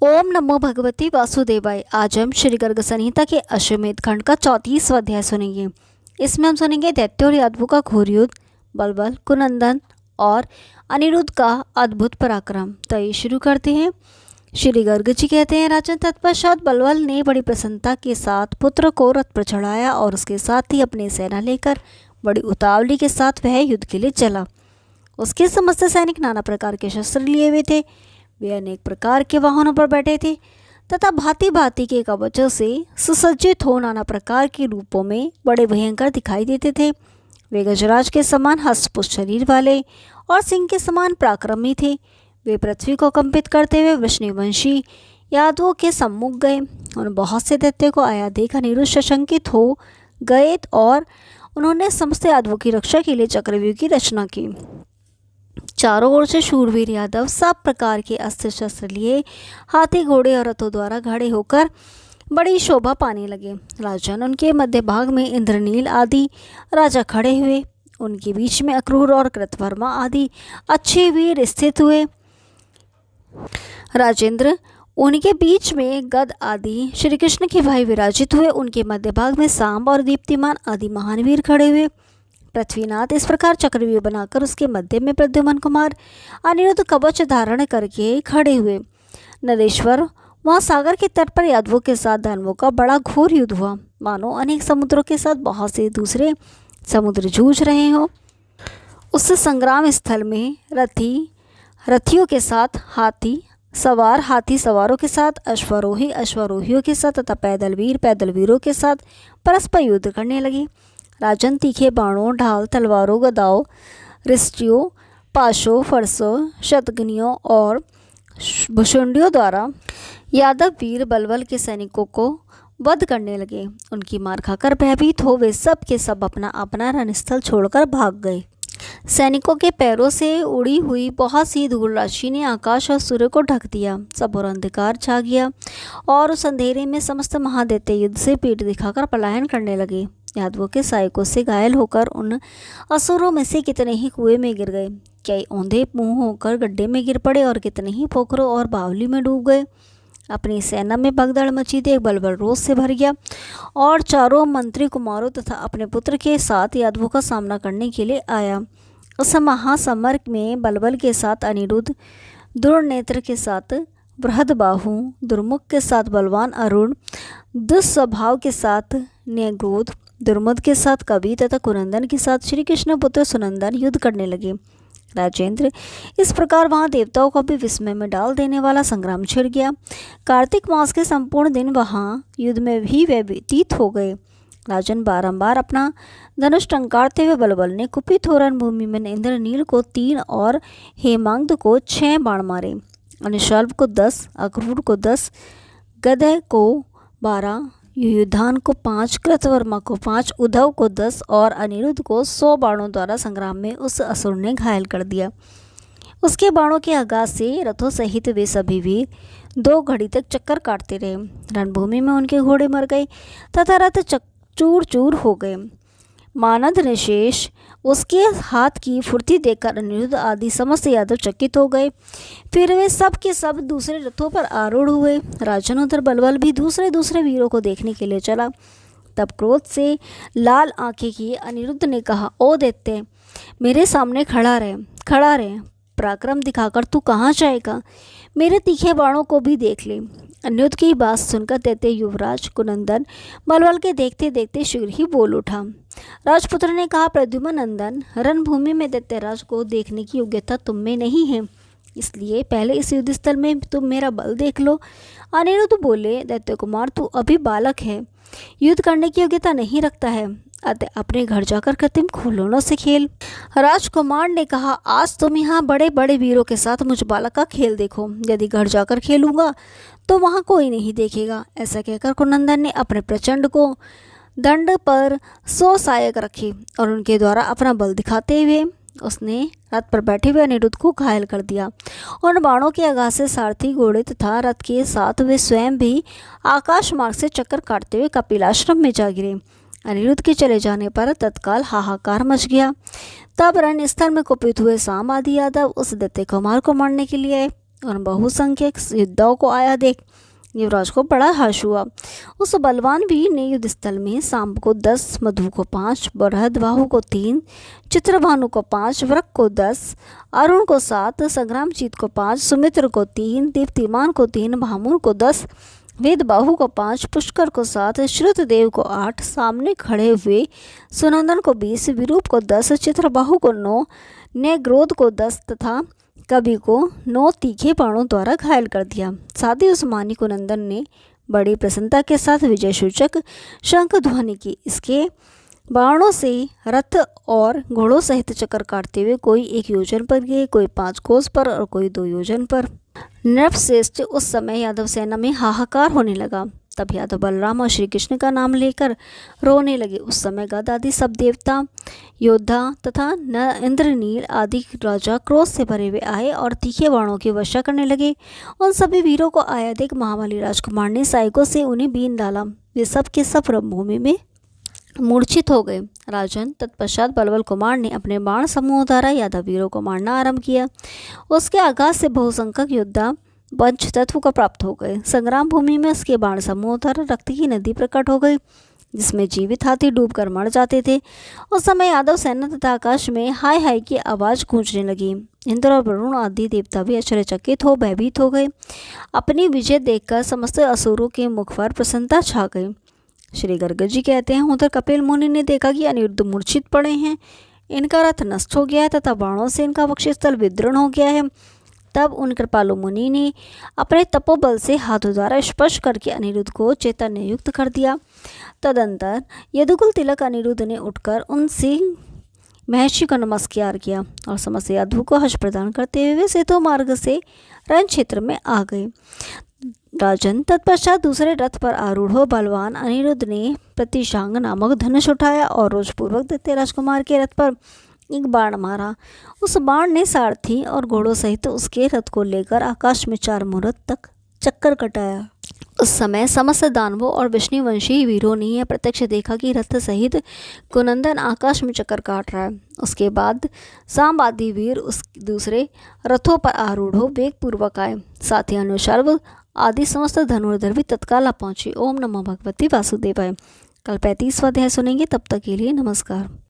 ओम नमो भगवती वासुदेवाय। आज हम श्री गर्ग संहिता के अश्वमेध खंड का 34वां अध्याय सुनेंगे। इसमें हम सुनेंगे दैत्य और यादवों का घोर युद्ध, बलबल, कुनंदन और अनिरुद्ध का अद्भुत पराक्रम। तो ये शुरू करते हैं। श्री गर्ग जी कहते हैं, राजन, तत्पश्चात बलबल ने बड़ी प्रसन्नता के साथ पुत्र को रथ पर चढ़ाया और उसके साथ ही अपनी सेना लेकर बड़ी उतावली के साथ वह युद्ध के लिए चला। उसके समस्त सैनिक नाना प्रकार के शस्त्र लिए हुए थे। वे अनेक प्रकार के वाहनों पर बैठे थे तथा भांति भांति के कवचों से सुसज्जित हो नाना प्रकार के रूपों में बड़े भयंकर दिखाई देते थे। वे गजराज के समान हस्तपुष्ट शरीर वाले और सिंह के समान पराक्रमी थे। वे पृथ्वी को कंपित करते हुए वृष्णिवंशी यादवों के सम्मुख गए। उन बहुत से दैत्यों को आया देख अनिरुद्ध सशंकित हो गए और उन्होंने समस्त यादवों की रक्षा के लिए चक्रव्यूह की रचना की। चारों ओर से शूरवीर यादव सब प्रकार के अस्त्र शस्त्र लिए हाथी, घोड़े और रथों द्वारा खड़े होकर बड़ी शोभा पाने लगे। राजन, उनके मध्य भाग में इंद्रनील आदि राजा खड़े हुए। उनके बीच में अक्रूर और कृतवर्मा आदि अच्छे वीर स्थित हुए। राजेंद्र, उनके बीच में गद आदि श्री कृष्ण के भाई विराजित हुए। उनके मध्य भाग में सांब और दीप्तिमान आदि महान वीर खड़े हुए। पृथ्वीनाथ इस प्रकार चक्रव्यूह बनाकर उसके मध्य में प्रद्युम्न कुमार अनिरुद्ध कवच धारण करके खड़े हुए। नरेश्वर, वहाँ सागर के तट पर यादवों के साथ दानवों का बड़ा घोर युद्ध हुआ, मानो अनेक समुद्रों के साथ बहुत से दूसरे समुद्र जूझ रहे हों। उस संग्राम स्थल में रथियों के साथ हाथी सवार, हाथी सवारों के साथ अश्वारोही, अश्वारोहियों के साथ तथा पैदल वीरों के साथ परस्पर युद्ध करने लगे। राजन, तीखे बाणों, ढाल, तलवारों, गदाओं, रिष्टियों, पाशों, फरसों, शतघ्नियों और भुशुंडियों द्वारा यादव वीर बलबल के सैनिकों को वध करने लगे। उनकी मार खाकर भयभीत हो वे सब के सब अपना अपना रणस्थल छोड़कर भाग गए। सैनिकों के पैरों से उड़ी हुई बहुत सी धूल राशि ने आकाश और सूर्य को ढक दिया। सब और अंधकार छा गया और उस अंधेरे में समस्त महादैत्य युद्ध से पीठ दिखाकर पलायन करने लगे। यादवों के सहायकों से घायल होकर उन असुरों में से कितने ही कुएं में गिर गए, कई औंधे मुंह होकर गड्ढे में गिर पड़े और कितने ही पोखरों और बावली में डूब गए। अपनी सेना में भगदड़ मची देख बलबल रोष से भर गया और चारों मंत्री कुमारों तथा अपने पुत्र के साथ यादवों का सामना करने के लिए आया। उस महासमर में बलबल के साथ अनिरुद्ध, दुर्नेत्र के साथ बृहदबाहु, दुर्मुख के साथ बलवान अरुण, दुस्वभाव के साथ न्यग्रोध, दुर्मुद के साथ कवि तथा कुनंदन के साथ श्री कृष्ण पुत्र सुनंदन युद्ध करने लगे। राजेंद्र, इस प्रकार वहाँ देवताओं को भी विस्मय में डाल देने वाला संग्राम छिड़ गया। कार्तिक मास के संपूर्ण दिन वहाँ युद्ध में भी वे व्यतीत हो गए। राजन, बारंबार अपना धनुष टंकारते हुए बलबल ने कुपित हो रणभूमि में इंद्रनील को 3 और हेमांग को 6 बाण मारे। अनिशल्भ को 10, अक्रूर को 10, गदय को 12, युयुधान को 5, कृतवर्मा को 5, उद्धव को 10 और अनिरुद्ध को 100 बाणों द्वारा संग्राम में उस असुर ने घायल कर दिया। उसके बाणों के आघात से रथों सहित वे सभी वीर 2 घड़ी तक चक्कर काटते रहे। रणभूमि में उनके घोड़े मर गए तथा रथ चूर चूर हो गए। मानद निशेष उसके हाथ की फुर्ती देखकर अनिरुद्ध आदि समस्त यादव चकित हो गए। फिर वे सब के सब दूसरे रथों पर आरूढ़ हुए। राजन, उधर बलबल भी दूसरे वीरों को देखने के लिए चला। तब क्रोध से लाल आंखें किए अनिरुद्ध ने कहा, ओ दैत्य, मेरे सामने खड़ा रहे, पराक्रम दिखाकर तू कहाँ जाएगा? मेरे तीखे बाणों को भी देख ले। अनिरुद्ध की बात सुनकर दैत्य युवराज कुनंदन बलबल के देखते देखते शीघ्र ही बोल उठा। राजपुत्र ने कहा, प्रद्युम्न नंदन, रणभूमि में दैत्यराज को देखने की योग्यता तुम में नहीं है, इसलिए पहले इस युद्ध स्थल में तुम मेरा बल देख लो। अनिरुद्ध बोले, दैत्य कुमार, तू अभी बालक है, युद्ध करने की योग्यता नहीं रखता है, अतः अपने घर जाकर कृत्रिम खिलौनों से खेल। राजकुमार ने कहा, आज तुम यहाँ बड़े बड़े वीरों के साथ मुझ बालक का खेल देखो, यदि घर जाकर खेलूंगा तो वहाँ कोई नहीं देखेगा। ऐसा कहकर कुनंदन ने अपने प्रचंड को दंड पर 100 सहायक रखे और उनके द्वारा अपना बल दिखाते हुए उसने रथ पर बैठे हुए अनिरुद्ध को घायल कर दिया। उन बाणों के आघात से सारथी, घोड़े तथा रथ के साथ वे स्वयं भी आकाश मार्ग से चक्कर काटते हुए कपिलाश्रम में जा गिरे। अनिरुद्ध के चले जाने पर तत्काल हाहाकार मच गया। तब रणस्थल में कुपित हुए सांब आदि यादव उस दैत्य कुमार को मारने के लिए आए। और बहुसंख्यक योद्धाओं को आया देख युवराज को बड़ा हर्ष हुआ। उस बलवान वीर ने युद्ध स्थल में सांब को 10, मधु को 5, बृहदबाहु को 3, चित्रभानु को 5, वृक को 10, अरुण को 7, संग्रामजीत को 5, सुमित्र को 3, दीप्तिमान को 3, भामुर को 10, वेदबाहु को 5, पुष्कर को 7, श्रुतदेव को 8, सामने खड़े हुए सुनंदन को 20, विरूप को 10, चित्रबाहु को 9, नेग्रोध को 10 तथा कवि को 9 तीखे बाणों द्वारा घायल कर दिया। साथ ही उस्मानी कुनंदन ने बड़ी प्रसन्नता के साथ विजय सूचक शंख ध्वनि की। इसके बाणों से रथ और घोड़ों सहित चक्कर काटते हुए कोई 1 योजन पर गए, कोई 5 कोस पर और कोई 2 योजन पर। नृपश्रेष्ठ उस समय यादव सेना में हाहाकार होने लगा। तब यादव बलराम और श्री कृष्ण का नाम लेकर रोने लगे। उस समय गद आदि सब देवता, योद्धा तथा इंद्रनील आदि राजा क्रोध से भरे हुए आए और तीखे बाणों की वर्षा करने लगे। उन सभी वीरों को आया देख महाबली राजकुमार ने सहायकों से उन्हें बीन डाला। वे सब के सब रणभूमि में मूर्छित हो गए। राजन तत्पश्चात बलबल कुमार ने अपने बाण समूह द्वारा यादव वीरों को मारना आरंभ किया। उसके आघात से बहुसंख्यक योद्धा पंच तत्व को प्राप्त हो गए। संग्राम भूमि में उसके बाण समूह द्वारा रक्त की नदी प्रकट हो गई, जिसमें जीवित हाथी डूबकर मर जाते थे। उस समय यादव सेना तथा आकाश में हाय हाय की आवाज़ गूंजने लगी। इंद्र और वरुण आदि देवता भी आश्चर्यचकित हो भयभीत हो गए। अपनी विजय देखकर समस्त असुरों के मुख पर प्रसन्नता छा गई। श्री गर्ग जी कहते हैं, उधर कपिल मुनि ने देखा कि अनिरुद्ध मूर्छित पड़े हैं, इनका रथ नष्ट हो गया है तथा बाणों से इनका वक्षस्थल विदीर्ण हो गया है। तब उन कृपालु मुनि ने अपने तपोबल से हाथों द्वारा स्पर्श करके अनिरुद्ध को चैतन्य युक्त कर दिया। तदंतर यदुकुल तिलक अनिरुद्ध ने उठकर उनसे महर्षि को नमस्कार किया और समस्त यादवों को हर्ष प्रदान करते हुए सेतु मार्ग से रण क्षेत्र में आ गए। राजन तत्पश्चात दूसरे रथ पर आरूढ़ हो बलवान अनिरुद्ध ने प्रतिशांग नामक धनुष उठाया और रोषपूर्वक दैत्य राजकुमार के रथ पर एक बाण मारा। उस बाण ने सारथी और घोड़ों सहित उसके रथ को लेकर आकाश में 4 मुहूर्त तक चक्कर कटाया। उस समय समस्त दानवों और विष्णुवंशी वीरों ने यह प्रत्यक्ष देखा कि रथ सहित कुनंदन आकाश में चक्कर काट रहा है। उसके बाद सांब आदि वीर उस दूसरे रथों पर आरूढ़ हो वेग पूर्वक आए। साथ ही अनुशर्व आदि समस्त धनुर्धर भी तत्काल पहुंचे। ओम नमो भगवती वासुदेवाय। कल 35वां अध्याय सुनेंगे। तब तक के लिए नमस्कार।